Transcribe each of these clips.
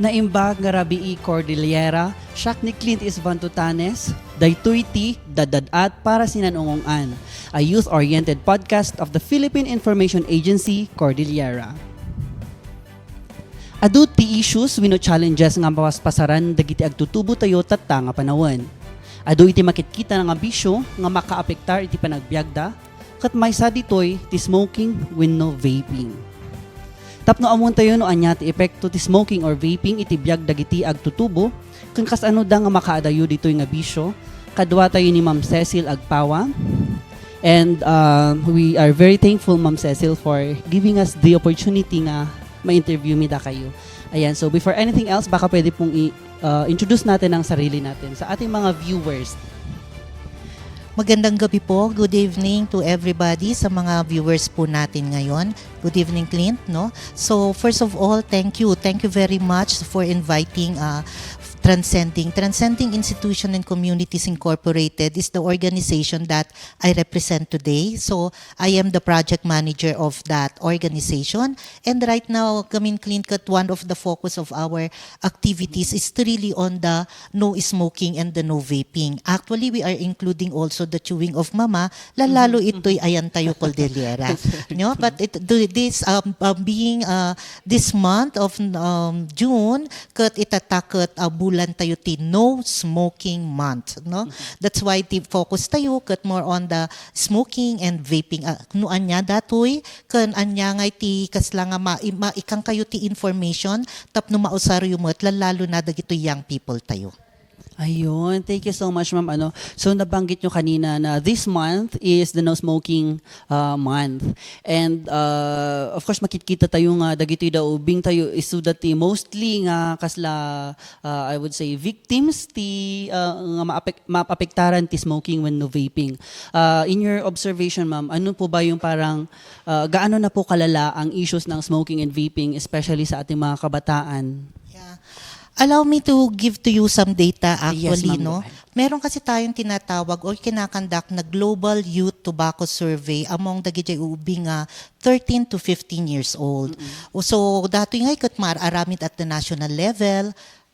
Naimbag nga Rabii Cordillera, siyak ni Clint Isvan Tutanes, daytoy ti dadadat para sinanungungan, a youth-oriented podcast of the Philippine Information Agency, Cordillera. Adu ti issues wino challenges nga mapaspasaran dagiti agtutubo tayo tatta nga panawon. Adu iti makitkita nga bisyo nga makaapektar iti panagbiagda, kat may sa ditoy ti smoking wenno vaping. Tapno amon tayo no anya ti epekto ti smoking or vaping iti biag dagiti agtutubo, ken kasano da nga makaadayo ditoy nga bisyo, kadwa tayo ni Ma'am Cecil Agpawa. And we are very thankful, Ma'am Cecil, for giving us the opportunity nga ma-interview mi da kayo. Ayan, so before anything else, baka pwede pong introduce natin ang sarili natin sa ating mga viewers. Magandang gabi po. Good evening to everybody sa mga viewers po natin ngayon. Good evening, Clint, no? So, first of all, thank you. Thank you very much for inviting Transcending Institution and Communities Incorporated is the organization that I represent today. So, I am the project manager of that organization. And right now, Gamin Clint, one of the focus of our activities is really on the no smoking and the no vaping. Actually, we are including also the chewing of mama, lalalo ito'y ayan tayo Cordillera. No? But this month of June, kat itatakot bulan tayo ti no smoking month. No? That's why the focus tayo kat more on the smoking and vaping. No anya datoy, kan anya nga ti kasla nga maikang kayo ti information, tapno mausaro yung lalo na dagito young people tayo. Ayun, thank you so much, ma'am. So nabanggit nyo kanina na this month is the no smoking month. And of course makikita tayo nga dagitoy daw ubing tayo isudat ti mostly nga kasla I would say victims ti nga maapektaran ti smoking when no vaping. In your observation, ma'am, ano po ba yung parang gaano na po kalala ang issues ng smoking and vaping especially sa ating mga kabataan? Yeah. Allow me to give to you some data actually, Yes, no? Meron kasi tayong tinatawag or kinakandak na Global Youth Tobacco Survey among dagiti ubing 13 to 15 years old. So, dato ngay kat aramid at the national level.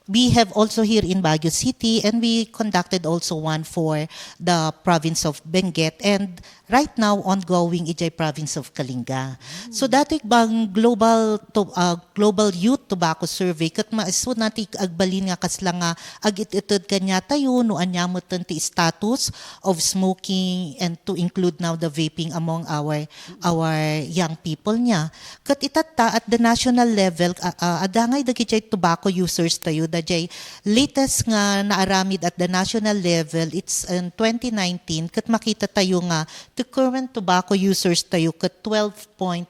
We have also here in Baguio City, and we conducted also one for the province of Benguet, and right now ongoing ijay province of Kalinga. So dati bang global youth tobacco survey kat maaso nati agbalin nga kasla nga agititod kanya tayo no anyamot ti status of smoking and to include now the vaping among our young people niya. Kat itata at the national level adangay dagiti tobacco users tayo dajay latest nga naaramid at the national level, it's in 2019 kat makita tayo nga the current tobacco users tayo kat 12.5%.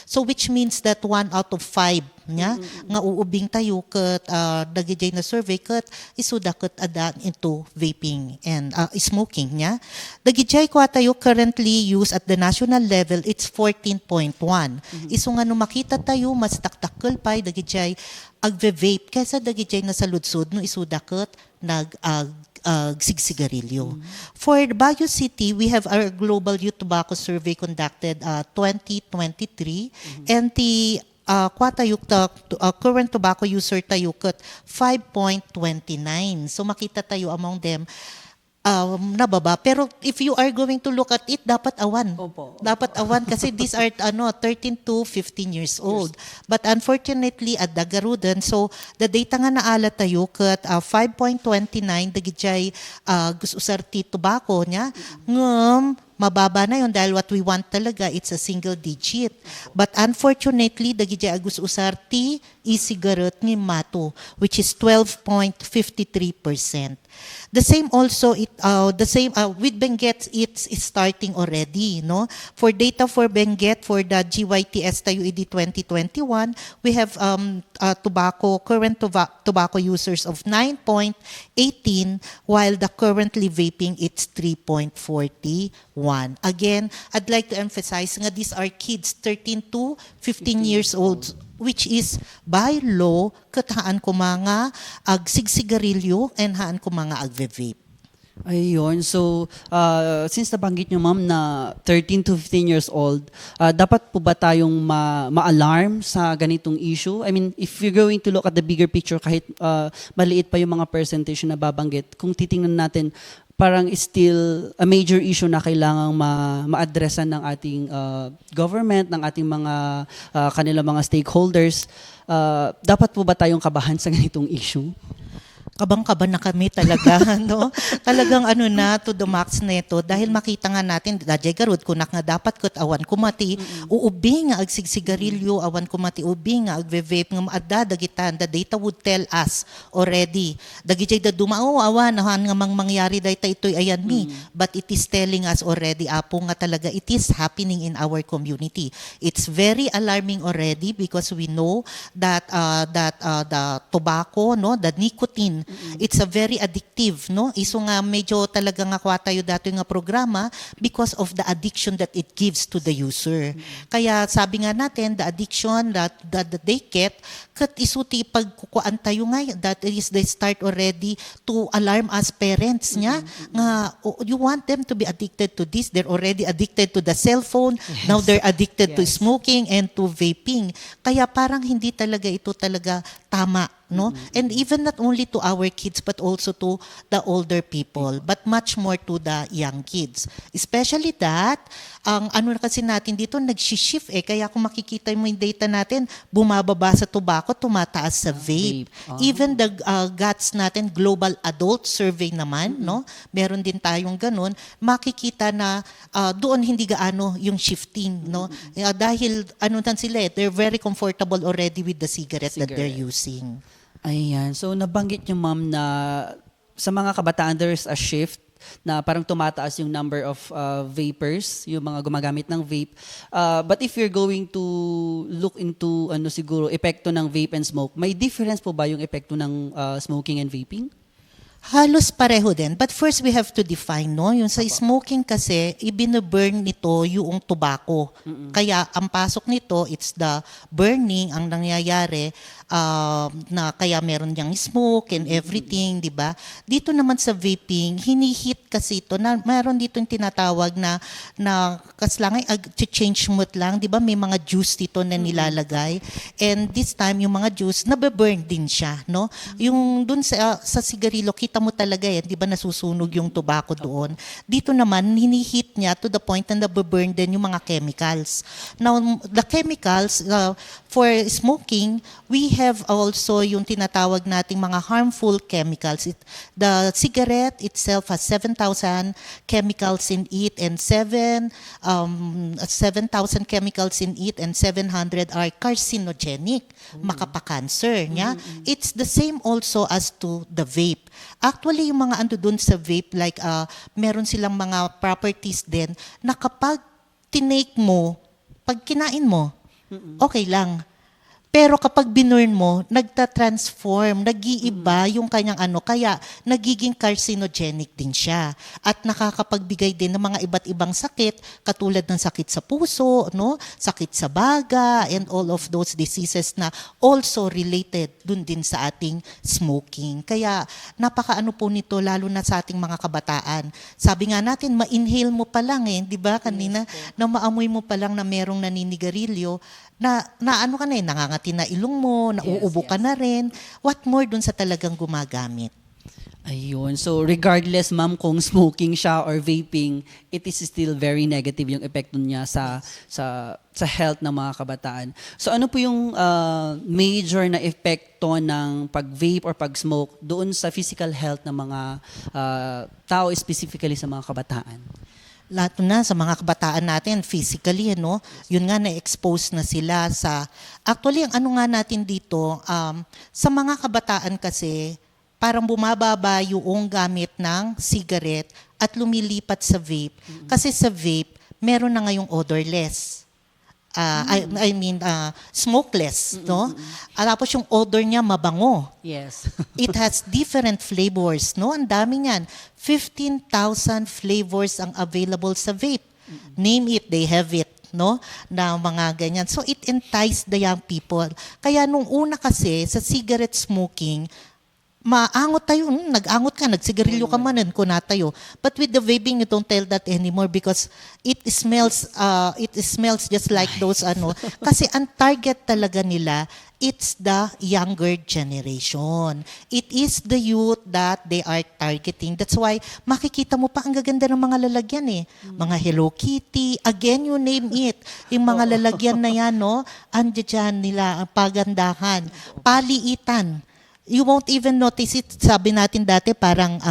So which means that 1 out of 5 nga uubing tayo kat dagijay na survey kat isuda kat ada into vaping and smoking nya. Dagijay ko tayo currently use at the national level, it's 14.1. Isu nga no makita tayo mas taktakkel pay dagijay agve-vape kaysa dagijay na sa ludsod no isuda kat sigsigarilyo. For Baguio City, we have our Global Youth Tobacco Survey conducted 2023 and the current tobacco user tayo kat 5.29. So makita tayo among them nababa. Pero if you are going to look at it, dapat awan. Opo. Dapat awan kasi these are 13 to 15 years old. But unfortunately, at Dagarudan, so the data nga naala tayo kat 5.29 dagijay gususar ti tobacco niya. Mababa na yun dahil what we want talaga, it's a single digit. But unfortunately, dagijay agus usar ti e-cigarette ni mato, which is 12.53%. The same also with Benguet, it's starting already, no? For data for Benguet for the GYTS tayo edi 2021, we have current tobacco users of 9.18 while the currently vaping it's 3.41. Again, I'd like to emphasize nga these are kids 13 to 15 years old, which is by law kat haan ko mga agsigsigarilyo and haan ko mga agve-vape. Ayun. So, since nabanggit nyo, ma'am, na 13 to 15 years old, dapat po ba tayong ma-alarm sa ganitong issue? I mean, if you're going to look at the bigger picture, kahit maliit pa yung mga percentage na nababanggit, kung titingnan natin, parang still a major issue na kailangang ma-addressan ng ating government, ng ating mga kanilang mga stakeholders. Dapat po ba tayong kabahan sa ganitong issue? Kabang-kaba na kami talaga, no? Talagang ano na, to the max na ito. Dahil makita nga natin, dajay garud, kunak nga dapat kat awan kumati, uubing nga agsigsigarilyo, awan kumati, ubing nga agve-vape, nga maadda, dagitan, the data would tell us already. Dagijay da dumao, awan, nahan nga mangyari dahita ito'y ayan mi. But it is telling us already, apo nga talaga, it is happening in our community. It's very alarming already because we know that the tobacco, no, the nicotine, it's a very addictive, no? Iso nga medyo talaga nga kwa tayo dato nga programa because of the addiction that it gives to the user. Kaya sabi nga natin, the addiction that they get, kat isuti pagkukuan tayo nga, that is they start already to alarm us parents niya, nga you want them to be addicted to this, they're already addicted to the cellphone, now they're addicted to smoking and to vaping. Kaya parang hindi talaga ito talaga tama, no? And even not only to our kids but also to the older people, but much more to the young kids. Especially that, ang ano na kasi natin dito, nag-shift kaya kung makikita mo yung data natin, bumababa sa tobacco, tumataas sa vape. Even the GATS natin, Global Adult Survey naman, no? Meron din tayong ganun, makikita na doon hindi gaano yung shifting, no? Dahil ano tan sila, they're very comfortable already with the cigarette that they're using. Ayan. So, nabanggit nyo, ma'am, na sa mga kabataan, there's a shift na parang tumataas yung number of vapers, yung mga gumagamit ng vape. But if you're going to look into siguro epekto ng vape and smoke, may difference po ba yung epekto ng smoking and vaping? Halos pareho din. But first, we have to define, no? Yung sa smoking kasi, ibinaburn nito yung tobacco. Kaya, ang pasok nito, it's the burning ang nangyayari na kaya meron niyang smoke and everything, di ba? Dito naman sa vaping, hinihit kasi ito, na meron dito yung tinatawag na kaslangay, change mood lang, di ba? May mga juice dito na nilalagay. And this time, yung mga juice, nababurn din siya, no? Yung dun sa sigarilyo, kita mo talaga yan, di ba nasusunog yung tobacco doon. Dito naman, hinihit niya to the point na nababurn din yung mga chemicals. Now, the chemicals, for smoking, we have also yung tinatawag nating mga harmful chemicals. The cigarette itself has 7,000 chemicals in it and 7,000 chemicals in it and 700 are carcinogenic, makapakancer niya. It's the same also as to the vape. Actually, yung mga ando dun sa vape, like meron silang mga properties din na kapag tinake mo, pag kinain mo, okay lang. Pero kapag binurn mo, nagta-transform, nag-iiba yung kanyang kaya nagiging carcinogenic din siya. At nakakapagbigay din ng mga iba't ibang sakit, katulad ng sakit sa puso, no? Sakit sa baga, and all of those diseases na also related dun din sa ating smoking. Kaya napakaano po nito, lalo na sa ating mga kabataan. Sabi nga natin, ma-inhale mo pa lang di ba kanina, na maamoy mo pa lang na merong naninigarilyo, na ano ka na nangangati na ilong mo, nauubo ka na rin. What more dun sa talagang gumagamit? Ayun. So, regardless, ma'am, kung smoking siya or vaping, it is still very negative yung epekto niya sa health ng mga kabataan. So, ano po yung major na epekto ng pag-vape or pag-smoke doon sa physical health ng mga tao, specifically sa mga kabataan? Lahat na sa mga kabataan natin physically, yun nga na-expose na sila sa, actually ang ano nga natin dito, sa mga kabataan kasi, parang bumababa yung gamit ng cigarette at lumilipat sa vape. Kasi sa vape, meron na ngayong odorless. I mean, smokeless, no? Tapos yung odor niya mabango. Yes. It has different flavors, no? Ang dami niyan. 15,000 flavors ang available sa vape. Name it, they have it, no? Na mga ganyan. So it enticed the young people. Kaya nung una kasi sa cigarette smoking, maangot tayo, nag-angot ka, nagsigarilyo ka man, kuna tayo. But with the vaping, you don't tell that anymore because it smells just like those ano. Kasi ang target talaga nila, it's the younger generation. It is the youth that they are targeting. That's why makikita mo pa ang gaganda ng mga lalagyan eh. Mga Hello Kitty, again you name it. Yung mga lalagyan na yan, no, andiyan dyan nila, ang pagandahan, paliitan. You won't even notice it. Sabi natin dati parang,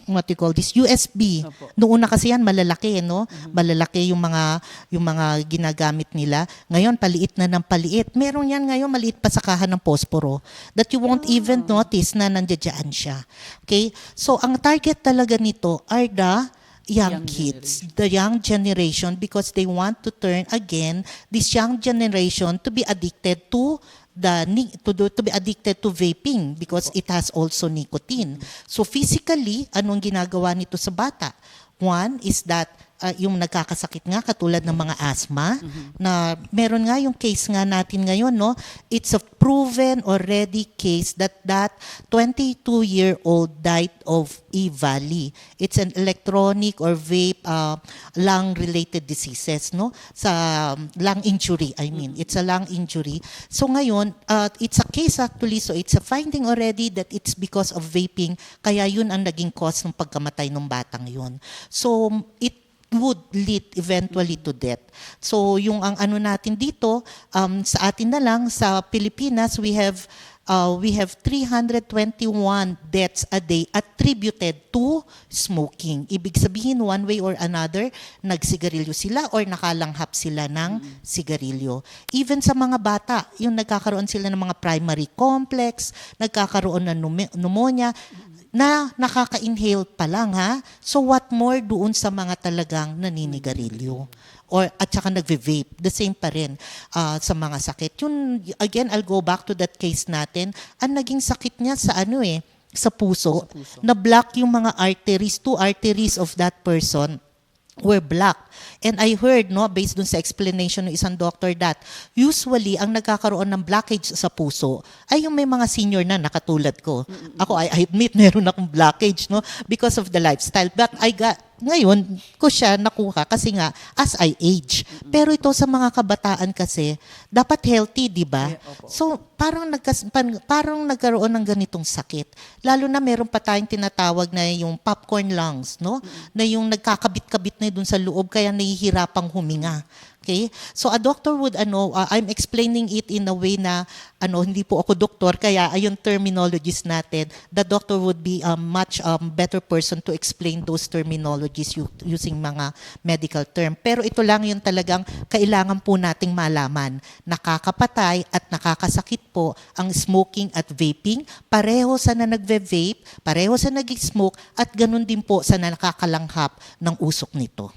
what you call this, USB. Opo. Noong una kasi yan, malalaki, no? Malalaki yung mga ginagamit nila. Ngayon, paliit na ng paliit. Meron yan ngayon, maliit pa sa kahan ng posporo that you won't even notice na nandiyan siya. Okay? So, ang target talaga nito are the young kids, the young generation, because they want to turn again this young generation to be addicted to to be addicted to vaping because it has also nicotine. So physically, anong ginagawa nito sa bata? One is that yung nagkakasakit nga katulad ng mga asthma na meron nga yung case nga natin ngayon, no? It's a proven already case that 22-year-old died of E-Valley. It's an electronic or vape lung related diseases, no? Sa lung injury, I mean. It's a lung injury. So ngayon, it's a case actually, so it's a finding already that it's because of vaping, kaya yun ang naging cause ng pagkamatay ng batang yun. So it would lead eventually to death. So yung ang ano natin dito, sa atin na lang, sa Pilipinas, we have 321 deaths a day attributed to smoking. Ibig sabihin, one way or another, nagsigarilyo sila or nakalanghap sila ng sigarilyo. Even sa mga bata, yung nagkakaroon sila ng mga primary complex, nagkakaroon ng pneumonia, na nakaka-inhale pa lang, ha? So what more doon sa mga talagang naninigarilyo? Or at saka nagve-vape, the same pa rin sa mga sakit. Yun, again, I'll go back to that case natin. Ang naging sakit niya sa sa puso. Na-block yung mga arteries, 2 arteries of that person were blocked. And I heard, no, based dun sa explanation ng isang doctor, that usually ang nagkakaroon ng blockage sa puso ay yung may mga senior na nakatulad ko. Ako, I admit, meron akong blockage, no, because of the lifestyle. But ngayon ko siya nakuha kasi nga as I age. Pero ito sa mga kabataan kasi dapat healthy, 'di ba? So parang nagkaroon ng ganitong sakit. Lalo na meron pa tayong tinatawag na yung popcorn lungs, no? Na yung nagkakabit-kabit na dun sa loob kaya nahihirapang huminga. Okay? So a doctor would I'm explaining it in a way na hindi po ako doktor kaya ayun terminologies natin. The doctor would be a much better person to explain those terminologies using mga medical term. Pero ito lang yung talagang kailangan po nating malaman. Nakakapatay at nakakasakit po ang smoking at vaping. Pareho sa na nagve-vape, pareho sa nag-smoke at ganun din po sa nakakalanghap ng usok nito.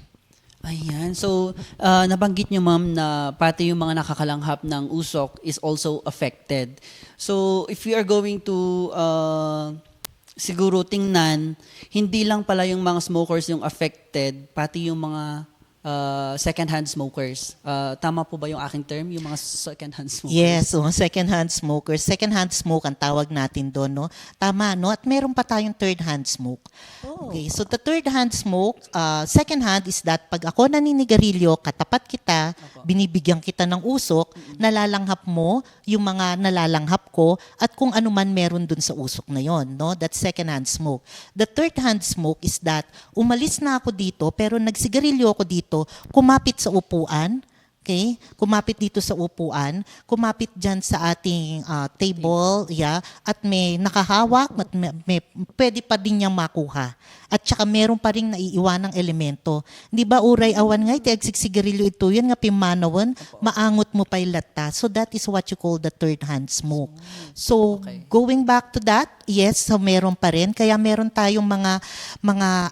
Ayan. So, nabanggit nyo, ma'am, na pati yung mga nakakalanghap ng usok is also affected. So, if we are going to siguro tingnan, hindi lang pala yung mga smokers yung affected, pati yung mga second-hand smokers. Tama po ba yung aking term, yung mga second-hand smokers? Yes, second-hand smokers. Second-hand smoke ang tawag natin doon, no? Tama, no? At meron pa tayong third-hand smoke. Okay, so the third-hand smoke, second-hand is that pag ako naninigarilyo, katapat kita, binibigyan kita ng usok, nalalanghap mo yung mga nalalanghap ko at kung ano man meron dun sa usok na yon, no? That's second-hand smoke. The third-hand smoke is that umalis na ako dito pero nagsigarilyo ako dito, kumapit sa upuan, okay? Kumapit dito sa upuan, kumapit dyan sa ating table, yeah, at may nakahawak, at may pwede pa din niyang makuha. At saka meron pa rin naiiwan ng elemento. Hindi ba uray awan nga, iti agsiksigarilyo ito, yan nga pimanawan, maangot mo pa ilata. So that is what you call the third hand smoke. So going back to that, yes, so meron pa rin. Kaya meron tayong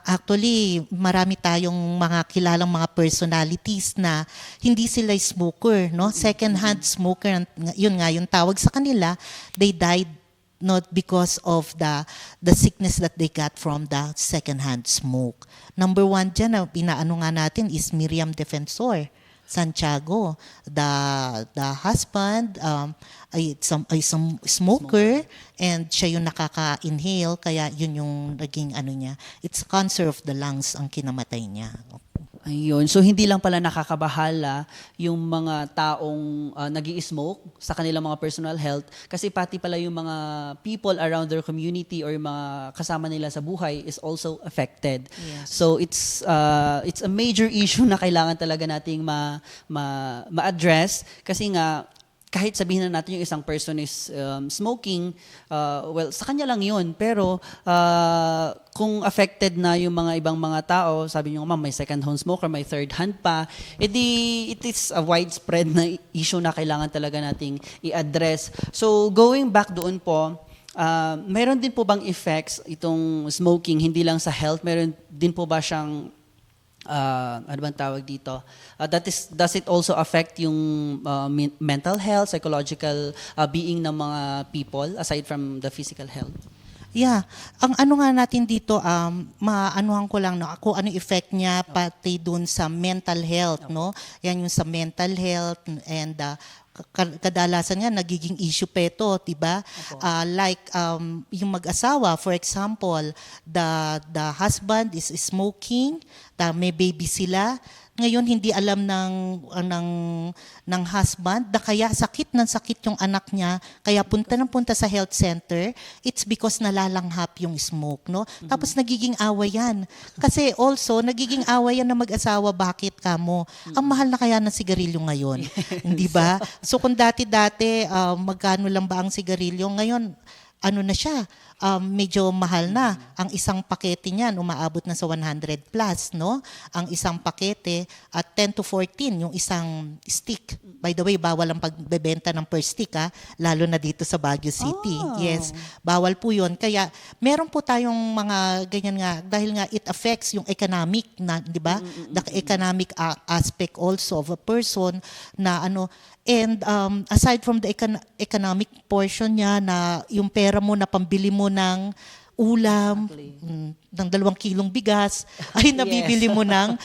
actually, marami tayong mga kilalang mga personalities na hindi sila smoker, no? Second hand smoker, yun nga yung tawag sa kanila, they died not because of the sickness that they got from the second-hand smoke. Number 1 dyan, na pinaano nga natin is Miriam Defensor. Santiago. The husband ay some smoker and siya yung nakaka-inhale kaya yun yung naging ano niya. It's cancer of the lungs ang kinamatay niya. Ayun. So hindi lang pala nakakabahala yung mga taong nag-i-smoke sa kanilang mga personal health kasi pati pala yung mga people around their community or yung mga kasama nila sa buhay is also affected. Yes. So it's a major issue na kailangan talaga nating ma-address kasi nga kahit sabihin na natin yung isang person is smoking, well, sa kanya lang yun. Pero kung affected na yung mga ibang mga tao, sabi nyo, ma'am, may second-hand smoker, may third-hand pa, edi it is a widespread na issue na kailangan talaga nating i-address. So going back doon po, mayroon din po bang effects itong smoking, hindi lang sa health, mayroon din po ba siyang ano bang tawag dito? Does it also affect yung mental health, psychological being ng mga people aside from the physical health? Yeah. Ang ano nga natin dito, maanuhan ko lang no, kung ano effect niya pati dun sa mental health, no? Yan yung sa mental health and kadalasan nga nagiging issue pa ito, diba? Like yung mag-asawa, for example, the husband is smoking, may baby sila, ngayon hindi alam ng husband na kaya sakit yung anak niya, kaya punta sa health center, it's because nalalanghap yung smoke, no? Tapos nagiging away yan. Kasi also, nagiging away yan na mag-asawa, bakit ka mo? Ang mahal na kaya ng sigarilyo ngayon, hindi ba? So kung dati-dati, magkano lang ba ang sigarilyo, ngayon, ano na siya, medyo mahal na. Ang isang pakete niyan, umaabot na sa 100 plus, no? Ang isang pakete at 10 to 14, yung isang stick. By the way, bawal ang pagbebenta ng per stick, lalo na dito sa Baguio City. Oh. Yes, bawal po yun. Kaya meron po tayong mga ganyan nga, dahil nga it affects yung economic, na, di ba? The economic aspect also of a person na ano. And aside from the economic portion niya na yung pera mo na pambili mo ng ulam, ng 2 kilong bigas, ay nabibili mo ng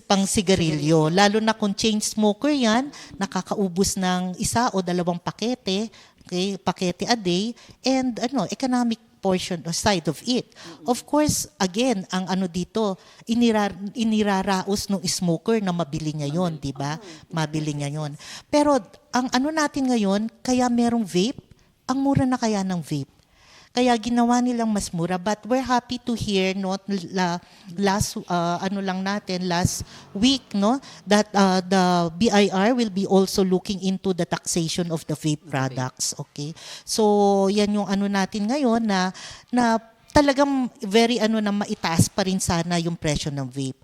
pang sigarilyo. Lalo na kung chain smoker yan, nakakaubos ng 1 o 2 pakete, okay, pakete a day, and economic portion or side of it. Of course, again, ang ano dito, iniraraos ng smoker na mabili niya yon, di ba? Mabili niya yon. Pero ang ano natin ngayon, kaya merong vape, ang mura na kaya ng vape. Kaya ginawa nilang mas mura, but we're happy to hear last week, no, that the BIR will be also looking into the taxation of the vape products. Okay, so yan yung ano natin ngayon na talagang very na maitaas pa rin sana yung presyo ng vape.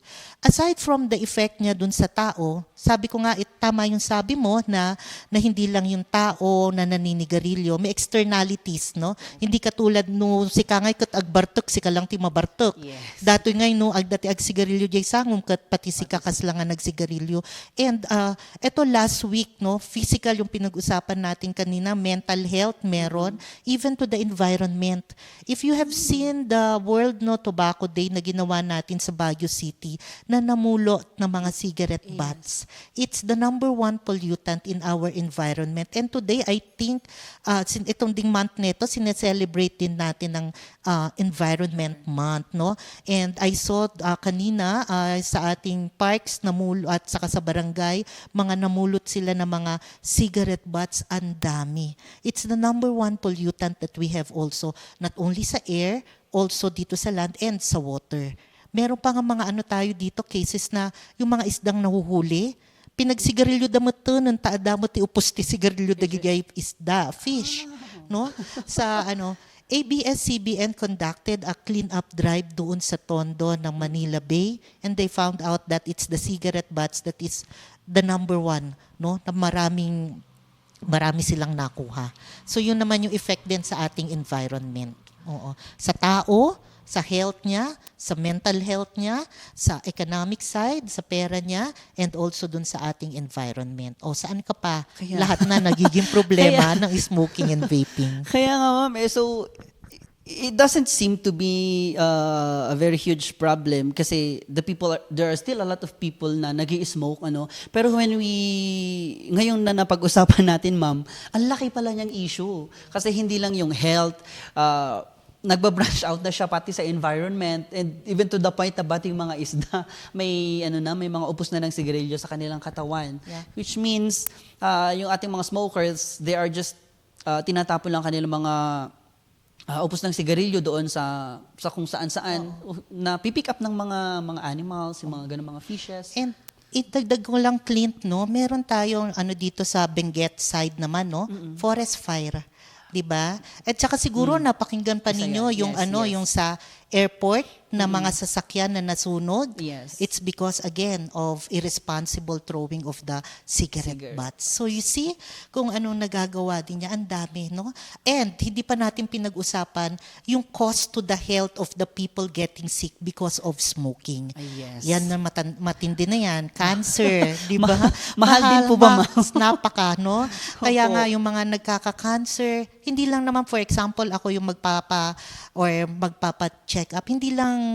Aside from the effect niya dun sa tao, sabi ko nga, tama yung sabi mo na hindi lang yung tao na naninigarilyo, may externalities, no? Hindi katulad no, si kangay kat agbartok, si kalang ti mabartok. Yes. Dato ngay no, agdati agsigarilyo jay sangum kat pati si kakas lang nga nagsigarilyo. And eto last week, no, physical yung pinag-usapan natin kanina, mental health meron, even to the environment. If you have seen the World Tobacco Day na ginawa natin sa Baguio City, na namulot ng mga cigarette butts. It's the number 1 pollutant in our environment. And today, I think, itong ding month nito, sineselebrate din natin ng Environment Month, no? And I saw kanina sa ating parks at saka sa barangay, mga namulot sila ng mga cigarette butts, ang dami. It's the number 1 pollutant that we have also, not only sa air, also dito sa land and sa water. Meron pa nga mga tayo dito, cases na yung mga isdang nahuhuli, pinagsigarilyo damot to, nang taadamot ti upos ti sigarilyo dagigay isda, fish. No? Sa ABS-CBN conducted a clean-up drive doon sa Tondo ng Manila Bay, and they found out that it's the cigarette butts that is the number 1, no? Na marami silang nakuha. So yun naman yung effect din sa ating environment. Oo. Sa tao, sa health niya, sa mental health niya, sa economic side, sa pera niya, and also dun sa ating environment. O saan ka pa? Lahat na nagiging problema ng smoking and vaping. Kaya nga ma'am, so It doesn't seem to be a very huge problem kasi there are still a lot of people na nag-i-smoke ano, pero ngayon na napag-usapan natin ma'am, ang laki pala niyang issue kasi hindi lang yung health, nagbabranch out na siya pati sa environment, and even to the point na bating mga isda may mga upos na ng sigarilyo sa kanilang katawan, Yeah. which means yung ating mga smokers, they are just tinatapon lang kanilang mga upos ng sigarilyo doon sa kung saan-saan na pipick up ng mga animals, yung mga ganung mga fishes. And itagdag ko lang, Clint, no? Meron tayong dito sa Benguet side naman, no? Forest fire. 'Di ba? At saka siguro napakinggan pa Isa ninyo yan. yung Yes. yung sa airport na mga sasakyan na nasunog. Yes. It's because again of irresponsible throwing of the cigarette Cigarette. butts. So you see kung anong nagagawa din niya, ang dami, no? And hindi pa natin pinag-usapan yung cost to the health of the people getting sick because of smoking. Ay, yes. Yan na matindi na yan. Cancer, di ba? Mahal din po ba, ma'am? Napaka, no? Kaya Opo. nga, yung mga nagkaka-cancer, hindi lang naman, for example, ako yung magpapa-check up. Hindi lang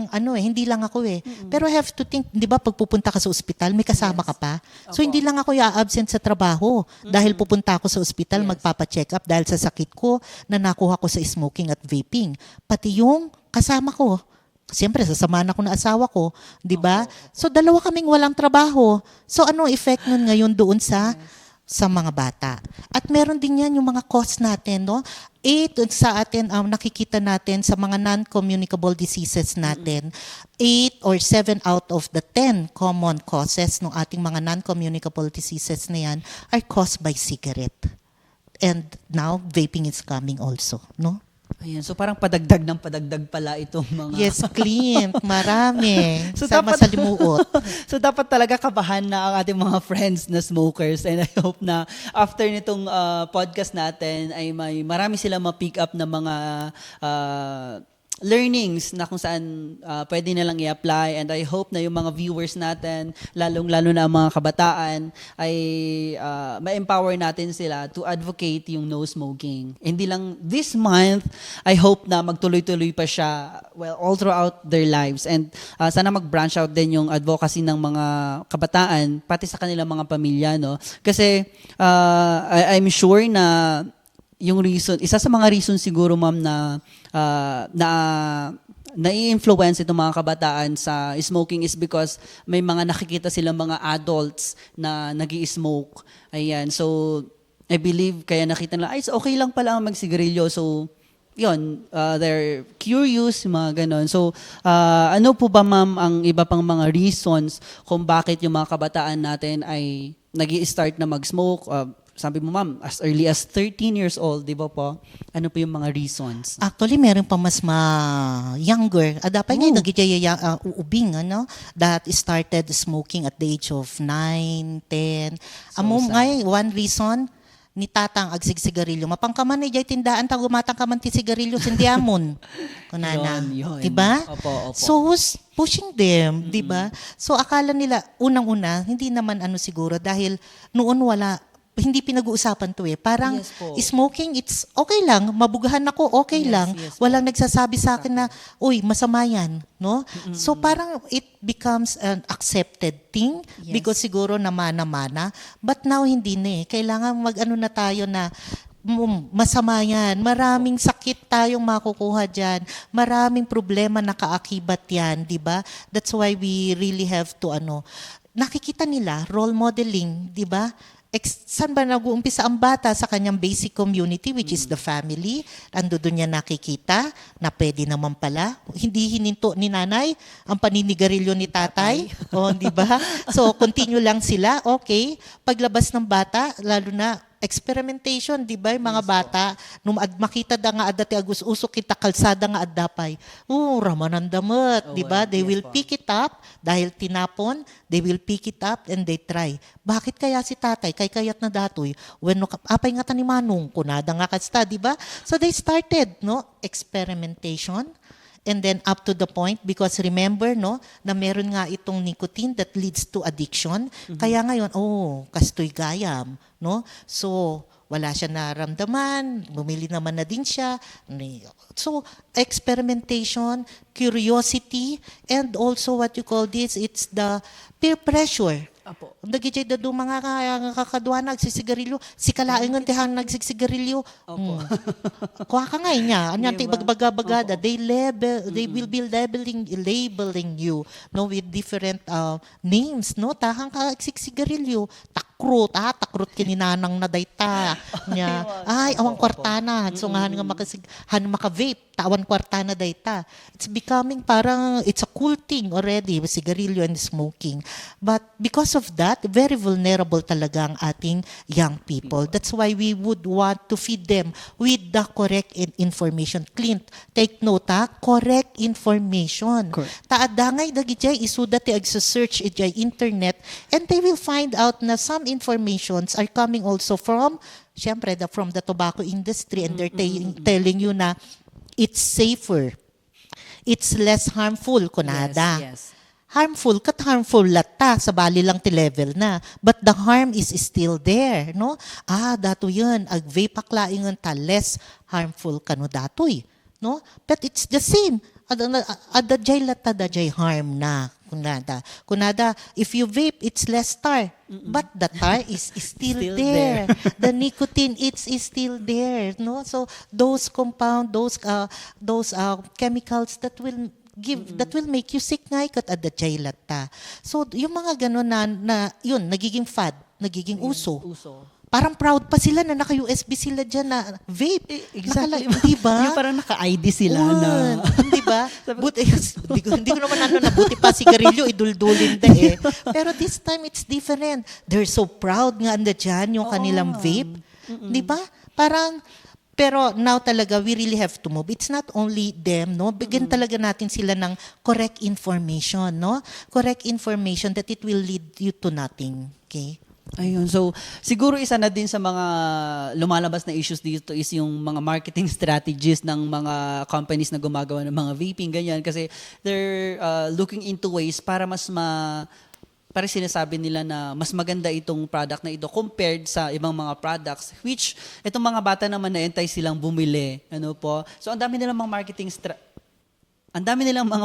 ako eh. Pero I have to think, di ba, pag pupunta ka sa ospital, may kasama ka pa. So, Opo. hindi lang ako absent sa trabaho dahil pupunta ako sa ospital, Yes. magpapa-check up dahil sa sakit ko na nakuha ko sa smoking at vaping. Pati yung kasama ko. Siyempre, sasamahan ako ng asawa ko, di ba? So, dalawa kaming walang trabaho. So, anong effect nun ngayon doon sa mga bata? At meron din yan yung mga cost natin, no? 8 sa atin, nakikita natin sa mga non-communicable diseases natin, 8 or 7 out of the 10 common causes ng ating mga non-communicable diseases na yan are caused by cigarette. And now, vaping is coming also, no? Ayan, so parang padagdag ng padagdag pala itong mga... Yes, Clint. Marami. So Sama dapat- sa limuot. So dapat talaga kabahan na ang ating mga friends na smokers, and I hope na after nitong podcast natin ay may marami silang ma-pick up na mga learnings na kung saan pwede nilang i-apply, and I hope na yung mga viewers natin, lalong-lalo na ang mga kabataan, ay ma-empower natin sila to advocate yung no smoking. Hindi lang this month, I hope na magtuloy-tuloy pa siya all throughout their lives, and sana mag-branch out din yung advocacy ng mga kabataan pati sa kanilang mga pamilya, no? Kasi I'm sure na yung reason, isa sa mga reason siguro ma'am na nai-influence itong mga kabataan sa smoking is because may mga nakikita silang mga adults na nag-i-smoke. Ayan. So, I believe, kaya nakita nila, it's okay lang pala ang magsigarilyo. So, yun, they're curious, mga ganon. So, ano po ba ma'am ang iba pang mga reasons kung bakit yung mga kabataan natin ay nag-i-start na mag-smoke? Sabi mo ma'am, as early as 13 years old, di ba po? Ano po yung mga reasons? Actually, meron pa mas younger. Dapat nga nagijaya uubing, that started smoking at the age of 9, 10. Amo sad. ngay, one reason, ni tatang agsigsigarilyo. Mapangkaman ni jay tindaan ta gumatang kaman ti sigarilyo sindiamon. Kunana. Yun. Diba? Opo. So who's pushing them, 'di ba? So akala nila unang-una hindi naman siguro dahil noon hindi pinag-uusapan to eh. Parang Yes po. smoking, it's okay lang. Mabugahan ako, okay Yes, lang. yes po. Walang nagsasabi sa akin na, uy, masama yan. No? So parang it becomes an accepted thing Yes. because siguro namana-mana. But now hindi na eh. Kailangan na tayo na masama yan. Maraming sakit tayong makukuha dyan. Maraming problema na kaakibat yan. Diba? That's why we really have to nakikita nila, role modeling, di ba? Saan ba nag-uumpisa ang bata? Sa kanyang basic community, which is the family. Ando doon niya nakikita na pwede naman pala. Hindi hininto ni nanay ang paninigarilyo ni tatay. O, di ba? So, continue lang sila. Okay. Paglabas ng bata, lalo na experimentation, di ba? Yung mga bata, nung makita da nga adati agus usok kita kalsada nga addapay. Raman ang damot, di ba? They yes will po. pick it up dahil tinapon, they will pick it up and they try. Bakit kaya si tatay kay kayat na datoy when apay nga tani manong kunada nga kasta, di ba? So they started, experimentation. And then up to the point, because remember, no, na meron nga itong nicotine that leads to addiction. Kaya ngayon, kastoy gayam, no? So, wala siya naramdaman, bumili naman na din siya. So, experimentation, curiosity, and also what you call this, it's the peer pressure. Apo. Nagijay dado mga kakadwa nagsisigarilyo, si kalaing ang tihan nagsisigarilyo. Kuha ka nga niya, anyan Diba? bagbaga-bagada, they will be labeling you, no, with different names, no, tahang ka sigarilyo, takrut kininanang na dayta niya. Ay, awang kwartana, so nga maka-vape, tawan kwartana dayta. It's becoming parang, it's a cool thing already, sigarilyo and smoking. But because of that, very vulnerable talaga ang ating young people. That's why we would want to feed them with the correct information. Clint, take note correct information. Correct. Taadangay dagijay isuda ti agsa-search ijay internet, and they will find out na some informations are coming also from, syempre, from the tobacco industry, and they're telling you na it's safer. It's less harmful, kunada. Yes. Harmful lata sa bali lang ti level na, but the harm is still there, no? Dato yun, ag vape aklaingan ta less harmful kano datoy, no? But it's the same, adajay lata dajay harm na, kunada if you vape it's less tar, but the tar is still there. The nicotine is still there, no? So those compound, those chemicals that will make you sick nga ikat at lata. So yung mga gano'n na yun, nagiging fad, nagiging uso. Parang proud pa sila na naka-USB sila dyan na vape. Exactly. Diba? Yung parang naka-ID sila na. Diba? Hindi ko naman na buti pa sigarilyo, iduldulin da eh. Pero this time it's different. They're so proud nga anda dyan yung kanilang vape. Diba? Parang, pero now talaga, we really have to move. It's not only them, no? Bigyan talaga natin sila ng correct information, no? Correct information that it will lead you to nothing. Okay? Ayun. So, siguro isa na din sa mga lumalabas na issues dito is yung mga marketing strategies ng mga companies na gumagawa ng mga vaping, ganyan. Kasi they're looking into ways para para sinasabi nila na mas maganda itong product na ito compared sa ibang mga products, which itong mga bata naman na-entice silang bumili. Ano po? So, ang dami nilang mga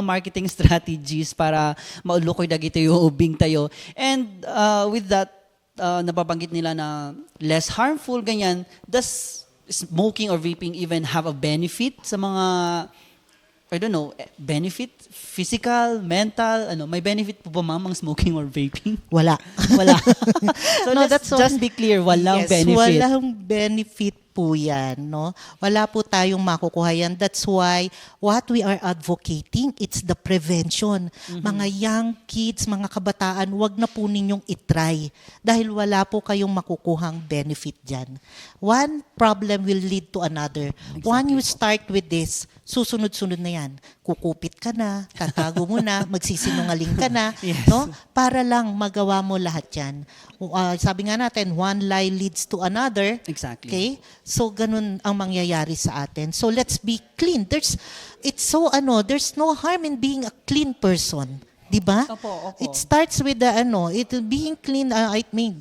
marketing strategies para maulukoy dagito yung ubing tayo. And with that, nababanggit nila na less harmful, ganyan. Does smoking or vaping even have a benefit sa mga, I don't know, benefit? Physical, mental, may benefit po ba ma'am ang smoking or vaping? Wala. So No, let's just be clear, walang benefit. Walang benefit po yan, no? Wala po tayong makukuha yan. That's why what we are advocating, it's the prevention. Mga young kids, mga kabataan, wag na po ninyong itry dahil wala po kayong makukuhang benefit dyan. One problem will lead to another. Exactly. When you start with this, susunod-sunod na yan. Kukupit ka na, tatago mo na, magsisinungaling ka na, Yes. no? Para lang magawa mo lahat yan. Sabi nga natin, one lie leads to another. Exactly. Okay? So, ganun ang mangyayari sa atin. So, let's be clean. There's no harm in being a clean person. Diba? Opo. It starts with being clean,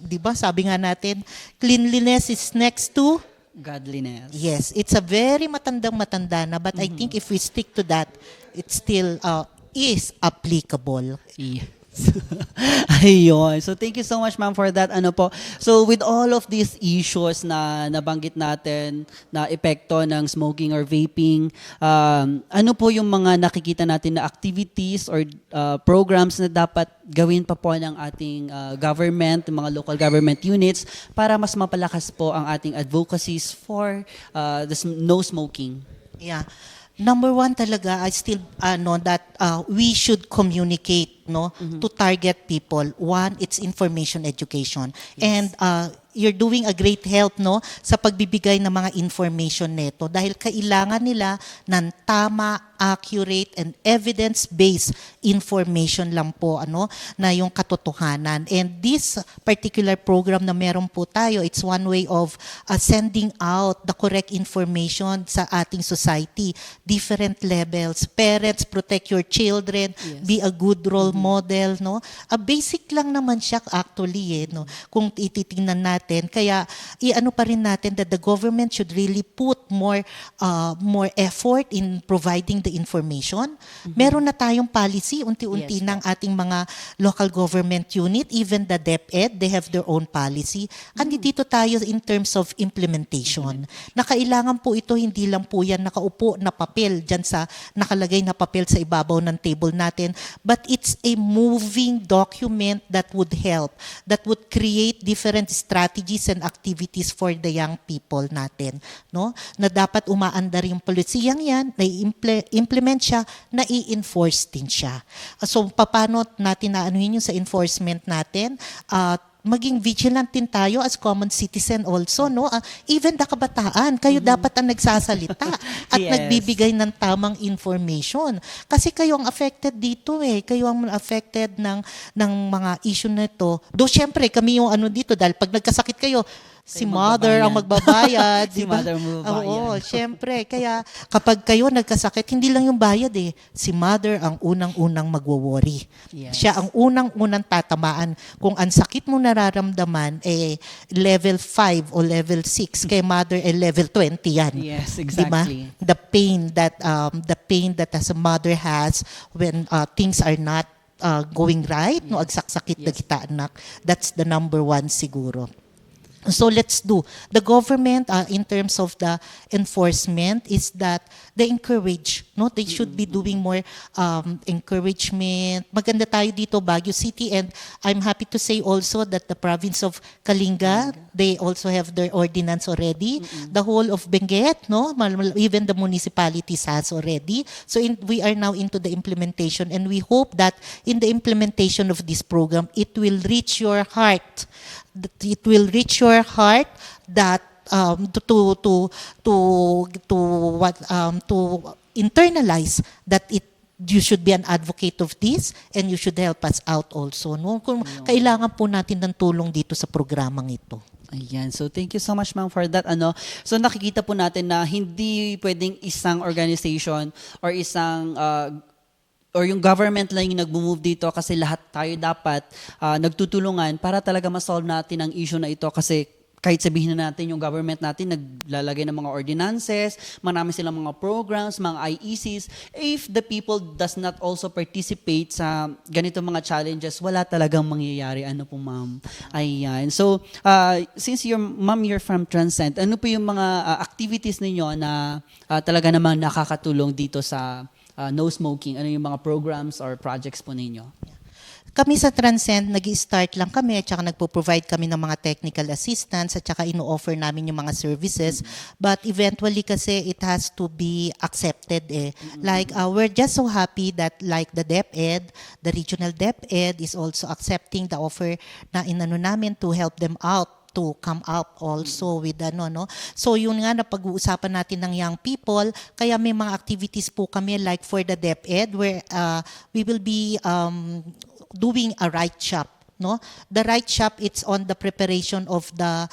diba? Sabi nga natin, cleanliness is next to Godliness. yes, it's a very matanda na, but I think if we stick to that, it still is applicable. Yes. Ayun. So thank you so much ma'am for that. So with all of these issues na nabanggit natin na epekto ng smoking or vaping, ano po yung mga nakikita natin na activities or programs na dapat gawin pa po ng ating government, mga local government units para mas mapalakas po ang ating advocacies for no smoking? Yeah. Number one talaga, I still that we should communicate to target people. One, it's information education. And you're doing a great help sa pagbibigay ng mga information neto dahil kailangan nila ng tama accurate and evidence-based information lang po na yung katotohanan. And this particular program na meron po tayo, it's one way of sending out the correct information sa ating society, different levels. Parents, protect your children, be a good role model, no? Basic lang naman siya actually, no? Kung ititingnan natin. Kaya pa rin natin that the government should really put more effort in providing the information. Meron na tayong policy, unti-unti Yes, ng ating mga local government unit, even the DepEd, they have their own policy. Andi dito tayo in terms of implementation. Na kailangan po ito, hindi lang po yan nakaupo na papel dyan sa nakalagay na papel sa ibabaw ng table natin, but it's a moving document that would help, that would create different strategies and activities for the young people natin, no? Na dapat umaandar yung polisiyang yan, na-implement siya, na-i-enforce din siya. So, paano natin naanuhin yung sa enforcement natin? Maging vigilant din tayo as common citizen also, no? Even the kabataan, kayo dapat ang nagsasalita at Yes. nagbibigay ng tamang information. Kasi kayo ang affected dito kayo ang affected ng mga issue na ito. Do syempre kami yung dito dahil pag nagkasakit kayo, si mother ang magbabayad. Si diba? mother magbabayad. Oo, syempre. Kaya kapag kayo nagkasakit, hindi lang yung bayad si mother ang unang-unang magwo-worry. Yes. Siya ang unang-unang tatamaan. Kung ang sakit mo nararamdaman, level 5 o level 6, kay mother level 20 yan. Yes, Diba? exactly. The pain that as a mother has when things are not going right, no, agsakit na kita anak, that's the number one siguro. So let's do. The government, in terms of the enforcement, is that they encourage. No, they should be doing more encouragement. Maganda tayo dito, Baguio City, and I'm happy to say also that the province of Kalinga, they also have their ordinance already. The whole of Benguet, no, even the municipalities has already. So we are now into the implementation, and we hope that in the implementation of this program, it will reach your heart. It will reach your heart that to internalize that you should be an advocate of this and you should help us out also. No? Kung kailangan po natin ng tulong dito sa programang ito. Ayan. So, thank you so much, ma'am, for that. So, nakikita po natin na hindi pwedeng isang organization or or yung government lang yung nag-move dito kasi lahat tayo dapat nagtutulungan para talaga ma-solve natin ang issue na ito kasi kahit sabihin na natin yung government natin naglalagay ng mga ordinances, marami silang mga programs, mga IECs, if the people does not also participate sa ganito mga challenges, wala talagang mangyayari. Ano po, ma'am? Ayan. So, since you're from Transcend, ano po yung mga activities ninyo na talaga namang nakakatulong dito sa no smoking? Ano yung mga programs or projects po ninyo? Kami sa Transcend, nag-start lang kami at saka nagpo-provide kami ng mga technical assistance at saka ino-offer namin yung mga services. But eventually kasi it has to be accepted. Like we're just so happy that like the DepEd, the regional DepEd is also accepting the offer na inano namin to help them out to come up also with no. So yun nga na pag-uusapan natin ng young people, kaya may mga activities po kami like for the DepEd where we will be doing a right shop. No? The right shop, it's on the preparation of the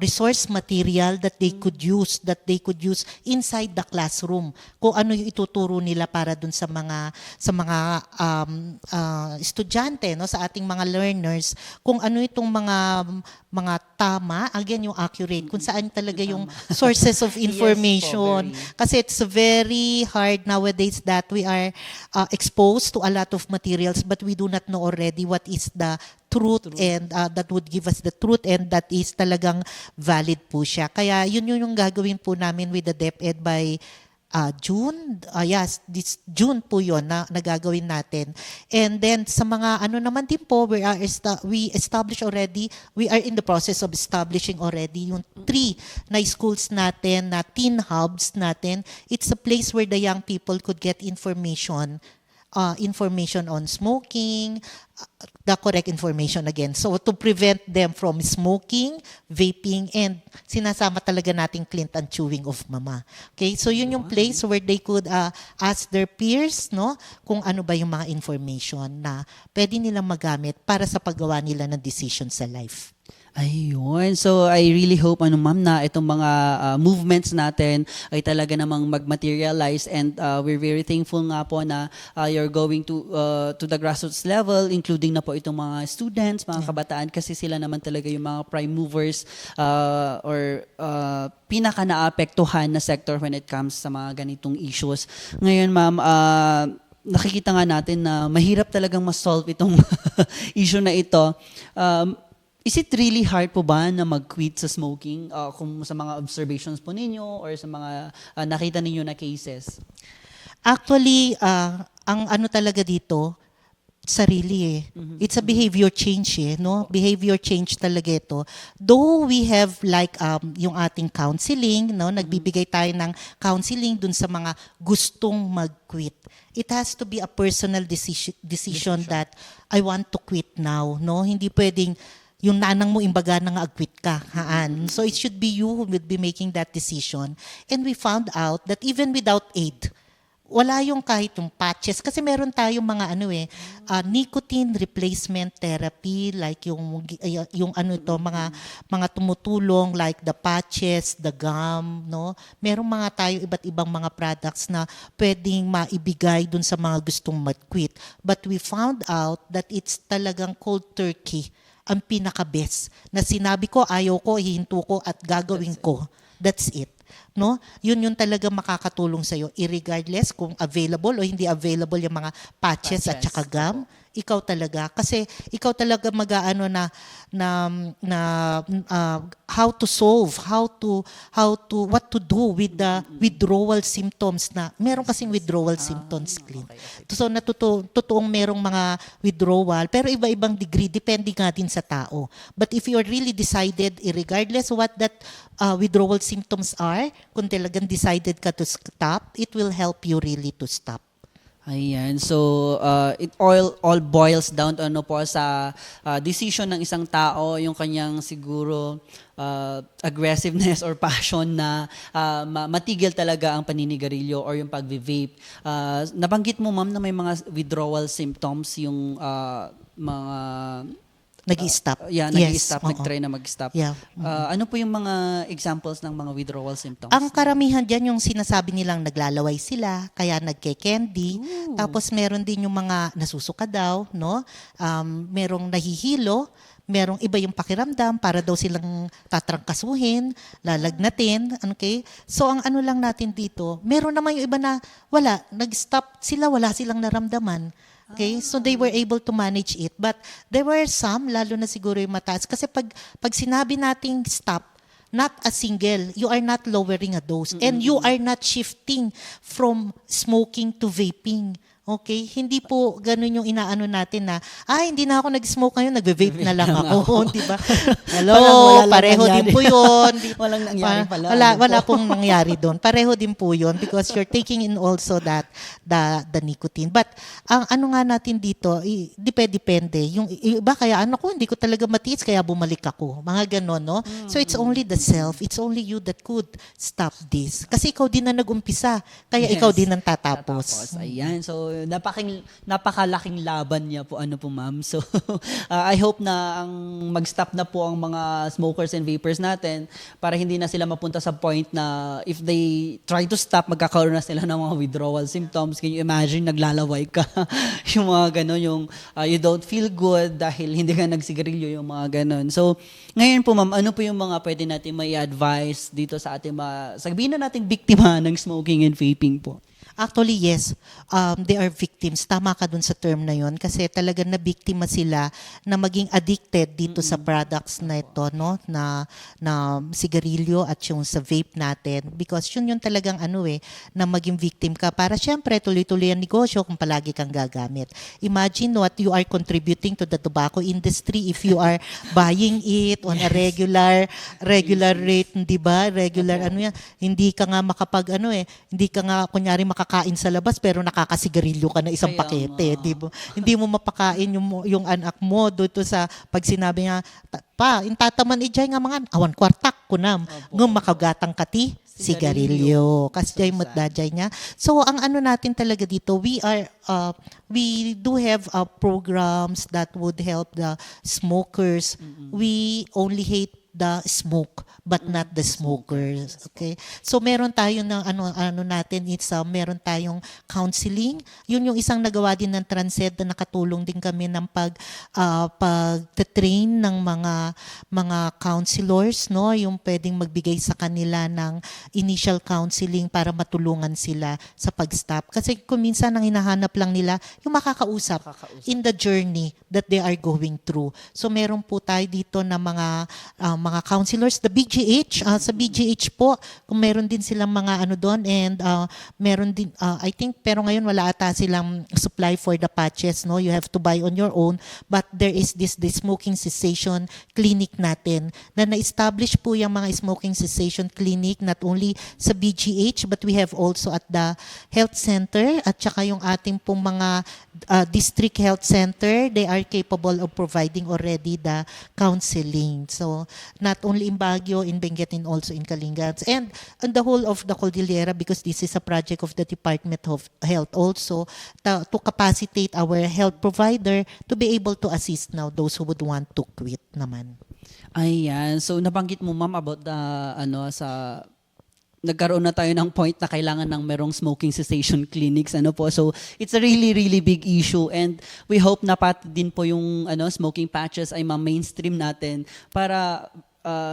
resource material that they could use inside the classroom. Kung ano yung ituturo nila para dun sa mga estudyante, no, sa ating mga learners, kung ano itong mga tama, again yung accurate, kung saan talaga yung sources of information. Yes po, Kasi it's very hard nowadays that we are exposed to a lot of materials but we do not know already what is the truth and that would give us the truth and that is talagang valid po siya. Kaya yun yung gagawin po namin with the DepEd by June. Yes, this June po yun na nagagawin natin. And then sa mga naman din po, we are in the process of establishing already yung 3 na schools natin, na teen hubs natin. It's a place where the young people could get information information on smoking, the correct information again. So to prevent them from smoking, vaping, and sinasama talaga natin Clint and chewing of mama. Okay, so yun yung place where they could ask their peers, no, kung ano ba yung mga information na pwede nilang magamit para sa paggawa nila ng decision sa life. Ayun. So, I really hope, ma'am, na itong mga movements natin ay talaga namang mag-materialize, and we're very thankful nga po na you're going to the grassroots level, including na po itong mga students, mga kabataan, kasi sila naman talaga yung mga prime movers or pinaka naapektuhan na sector when it comes sa mga ganitong issues. Ngayon, ma'am, nakikita nga natin na mahirap talagang ma-solve itong issue na ito. Is it really hard po ba na mag-quit sa smoking kung sa mga observations po ninyo or sa mga nakita ninyo na cases? Actually, ang ano talaga dito, sarili eh. It's a behavior change eh, no? Behavior change talaga ito. Though we have like yung ating counseling, no? Nagbibigay tayo ng counseling dun sa mga gustong mag-quit. It has to be a personal decision that I want to quit now, no? Hindi pwedeng yung nanang mo imbaga na nga agquit ka, haan. So it should be you who will be making that decision. And we found out that even without aid, wala yung kahit yung patches. Kasi meron tayong mga nicotine replacement therapy, like yung ano ito, mga tumutulong like the patches, the gum, no? Meron mga tayo iba't ibang mga products na pwedeng maibigay dun sa mga gustong mag-quit. But we found out that it's talagang cold turkey ang pinaka-best na sinabi ko, ayaw ko, hihinto ko at gagawin ko. That's it. No? Yun talaga makakatulong sa'yo, irregardless kung available o hindi available yung mga patches at saka gum. Ikaw talaga. Kasi ikaw talaga mag-aano na how to solve, what to do with the withdrawal symptoms na meron kasing withdrawal symptoms, Clint. Okay. So totoong merong mga withdrawal, pero iba-ibang degree, depende nga din sa tao. But if you are really decided, regardless what that withdrawal symptoms are, kung talagang decided ka to stop, it will help you really to stop. Ayan. So, it all boils down to ano po sa decision ng isang tao, yung kanyang siguro aggressiveness or passion na matigil talaga ang paninigarilyo or yung pag-vape. Nabanggit mo, ma'am, na may mga withdrawal symptoms yung mga Nag-i-stop. nag-i-stop, oo. nag-try na mag-stop. Yeah. Ano po yung mga examples ng mga withdrawal symptoms? Ang karamihan dyan yung sinasabi nilang naglalaway sila, kaya nagke-candy. Tapos meron din yung mga nasusuka daw, no? Merong nahihilo, merong iba yung pakiramdam para daw silang tatrangkasuhin, lalagnatin, okay? So ang ano lang natin dito, meron naman yung iba na wala, nag-stop sila, wala silang naramdaman. Okay? So they were able to manage it. But there were some, lalo na siguro yung mataas. Kasi pag sinabi nating stop, not a single, you are not lowering a dose. And you are not shifting from smoking to vaping. Okay? Hindi po ganun yung inaano natin na, hindi na ako nag-smoke ngayon, nagve-vape na lang ako. Di ba? Hello, Wala pareho din po yun. Walang nangyari pala. Wala pong nangyari doon. Pareho din po yun because you're taking in also that the nicotine. But ang ano nga natin dito, depende. Yung iba kaya hindi ko talaga matiis kaya bumalik ako. Mga ganon, no? So it's only the self, it's only you that could stop this. Kasi ikaw din na nag-umpisa, kaya ikaw din ang tatapos. Ayan. So, napakalaking laban niya po, ma'am. So, I hope na mag-stop na po ang mga smokers and vapers natin para hindi na sila mapunta sa point na if they try to stop, magkakaroon na sila ng mga withdrawal symptoms. Can you imagine, naglalaway ka? Yung mga gano'n, yung you don't feel good dahil hindi ka nagsigarilyo, yung mga gano'n. So, ngayon po, ma'am, ano po yung mga pwede natin may advice dito sa ating sabihin na nating biktima ng smoking and vaping po? Actually, yes. They are victims. Tama ka dun sa term na yon kasi talagang nabiktima sila na maging addicted dito sa products na ito, no? Na sigarilyo at yung sa vape natin. Because yun yung talagang na maging victim ka. Para syempre, tuloy-tuloy ang negosyo kung palagi kang gagamit. Imagine what you are contributing to the tobacco industry if you are buying it on a regular rate, di ba? Regular yan. Hindi ka nga hindi ka nga kunyari makakain sa labas pero nakakasigarilyo ka na isang Kaya pakete, nga. di ba? Hindi mo mapakain yung anak mo dito sa pag sinabi niya, pa, intataman ijay nga mga awan kwartak kunam, ng makagatang kati sigarilyo. Kasjay So mo't sad. dajay niya. So ang ano natin talaga dito, we do have programs that would help the smokers. We only hate the smoke but not the smokers. Okay? So meron tayo ng ano natin, meron tayong counseling. Yun yung isang nagawa din ng Transed na nakatulong din kami ng pag-train ng mga counselors, no, yung pwedeng magbigay sa kanila ng initial counseling para matulungan sila sa pag-stop. Kasi kung minsan ang hinahanap lang nila yung makakausap in the journey that they are going through. So meron po tayo dito na mga counselors, the BGH, sa BGH po, kung meron din silang mga doon, and meron din, I think, pero ngayon wala ata silang supply for the patches, no? You have to buy on your own, but there is the smoking cessation clinic natin na na-establish po yung mga smoking cessation clinic not only sa BGH, but we have also at the health center at saka yung ating pong mga district health center. They are capable of providing already the counseling. So, not only in Baguio, in Benguet, and also in Calingans. And on the whole of the Cordillera, because this is a project of the Department of Health also, to capacitate our health provider to be able to assist now those who would want to quit naman. Ayan. So nabanggit mo ma'am about the sa nagkaroon na tayo ng point na kailangan ng merong smoking cessation clinics po. So it's a really really big issue, and we hope na pati din po yung smoking patches ay ma-mainstream natin para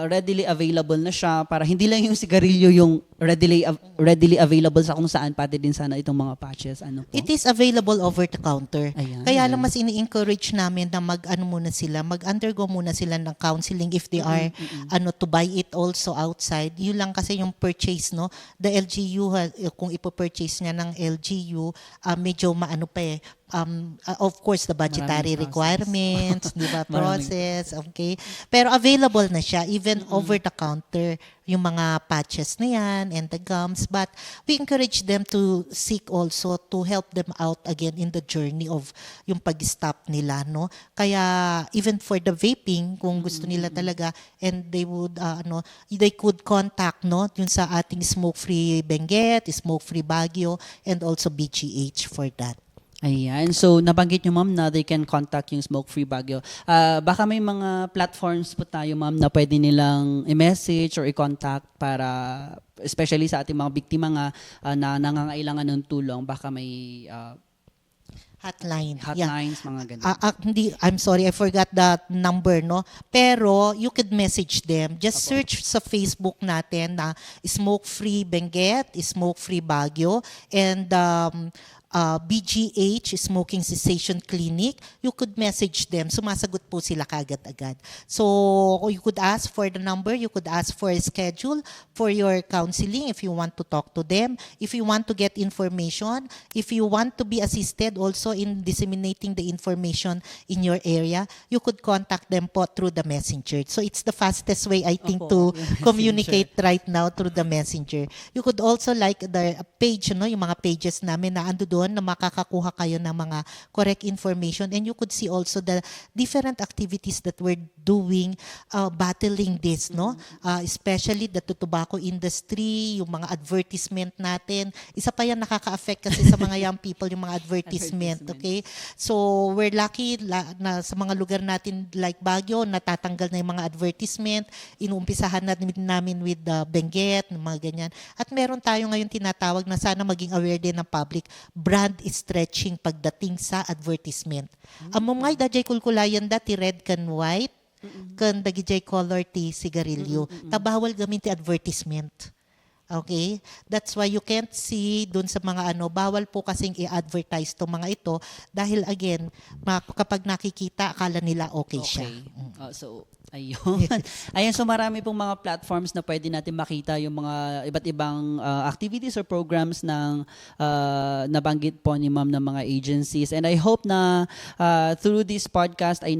readily available na siya, para hindi lang yung sigarilyo yung readily available sa kung saan, pati din sana itong mga patches po. It is available over the counter. Ayan. Kaya lang mas ini-encourage namin na mag-undergo muna sila ng counseling if they are to buy it also outside. Yun lang kasi yung purchase, no. The LGU, kung ipo-purchase niya ng LGU, medyo of course the budgetary Maraming requirements, di ba, Maraming- process, okay. Pero available na siya even over the counter yung mga patches na yan and the gums, but we encourage them to seek also to help them out again in the journey of yung pag-stop nila, no. Kaya even for the vaping, kung gusto nila talaga, and they would they could contact, no, yun sa ating smoke-free Benguet, smoke-free Baguio, and also BGH for that. Ayan. So, nabanggit nyo, ma'am, na they can contact yung Smoke Free Baguio. Baka may mga platforms po tayo, ma'am, na pwede nilang i-message or i-contact para, especially sa ating mga biktima nga na nangangailangan ng tulong. Baka may hotlines, mga ganun. I'm sorry, I forgot that number, no? Pero you could message them. Just search sa Facebook natin na Smoke Free Benguet, Smoke Free Baguio, and BGH, Smoking Cessation Clinic. You could message them. Sumasagot po sila kaagad-agad. So, you could ask for the number. You could ask for a schedule for your counseling if you want to talk to them. If you want to get information. If you want to be assisted also in disseminating the information in your area, you could contact them po through the messenger. So, it's the fastest way, I think, to communicate right now through the messenger. You could also like the page, no, yung mga pages namin na ando doon na makakakuha kayo ng mga correct information, and you could see also the different activities that we're doing battling this, no, especially the tobacco industry, yung mga advertisement natin. Isa pa yan nakaka-affect kasi sa mga young people yung mga advertisement, okay? So we're lucky na sa mga lugar natin like Baguio, natatanggal na yung mga advertisement. Inuumpisahan namin with the Benguet, mga ganyan. At meron tayo ngayon tinatawag na sana maging aware din ng public, brand stretching pagdating sa advertisement. Among ngay dajay kulkulayan dati red can white, kan dagijay color ti sigarilyo. Tabawal gamit ti advertisement. Okay? That's why you can't see dun sa mga bawal po kasing i-advertise to mga ito dahil again, kapag nakikita, akala nila okay siya. So, ayun. Ayan, so marami pong mga platforms na pwede natin makita yung mga iba't ibang activities or programs ng nabanggit po ni ma'am ng mga agencies. And I hope na through this podcast ay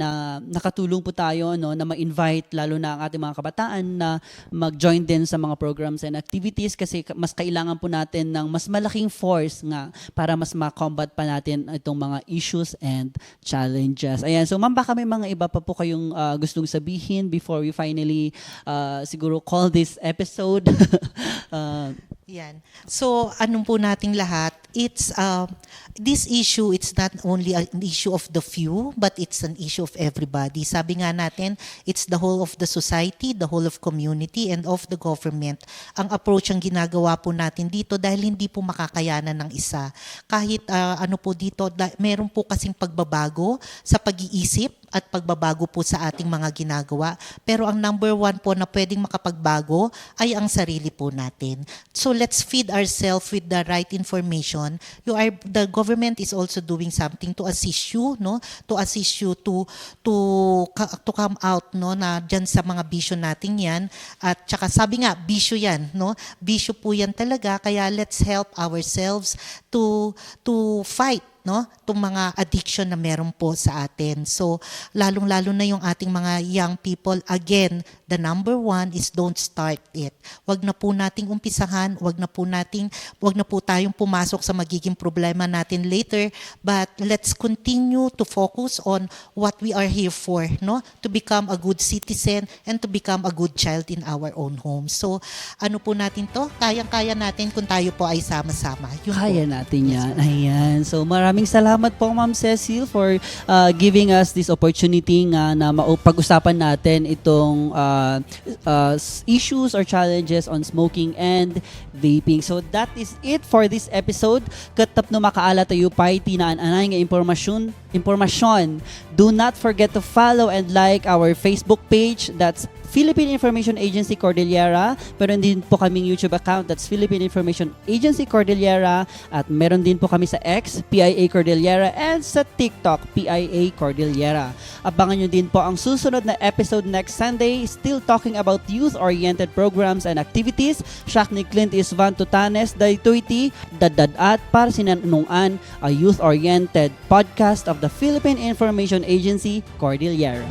nakatulong po tayo, no, na ma-invite lalo na ang ating mga kabataan na mag-join din sa mga programs and activities activities kasi mas kailangan po natin ng mas malaking force nga para mas ma-combat pa natin itong mga issues and challenges. Ayan, so ma'am, baka may mga iba pa po kayong gustong sabihin before we finally siguro call this episode. Yan. So, anong po nating lahat, it's this issue, it's not only an issue of the few, but it's an issue of everybody. Sabi nga natin, it's the whole of the society, the whole of community, and of the government. Ang approach ang ginagawa po natin dito dahil hindi po makakayanan ng isa. Kahit ano po dito, meron po kasing pagbabago sa pag-iisip at pagbabago po sa ating mga ginagawa. Pero ang number one po na pwedeng makapagbago ay ang sarili po natin. So let's feed ourselves with the right information. The government is also doing something to assist you, no? To assist you to come out, no, na diyan sa mga bisyo natin 'yan. At saka sabi nga, bisyo 'yan, no? Bisyo po 'yan talaga, kaya let's help ourselves to fight, no, itong mga addiction na meron po sa atin. So, lalong-lalo na yung ating mga young people, again, the number one is don't start it. Wag na po nating umpisahan, wag na po tayong pumasok sa magiging problema natin later, but let's continue to focus on what we are here for, no, to become a good citizen and to become a good child in our own home. So, ano po natin to? Kayang-kaya natin kung tayo po ay sama-sama. Yun Kaya po. natin yan. Ayan. So maraming salamat po Ma'am Cecil for giving us this opportunity nga na pag-usapan natin itong issues or challenges on smoking and vaping. So that is it for this episode. Katap no makaala tayo pa'y tinaan-anay nga impormasyon. Do not forget to follow and like our Facebook page. That's Philippine Information Agency Cordillera. Meron din po kaming YouTube account, that's Philippine Information Agency Cordillera. At meron din po kami sa X, PIA Cordillera, and sa TikTok, PIA Cordillera. Abangan nyo din po ang susunod na episode next Sunday, still talking about youth-oriented programs and activities. Siya ni Clint Isvan Tutanes, Daytoyti, Dadad at para sinanunuan, a youth-oriented podcast of the Philippine Information Agency Cordillera.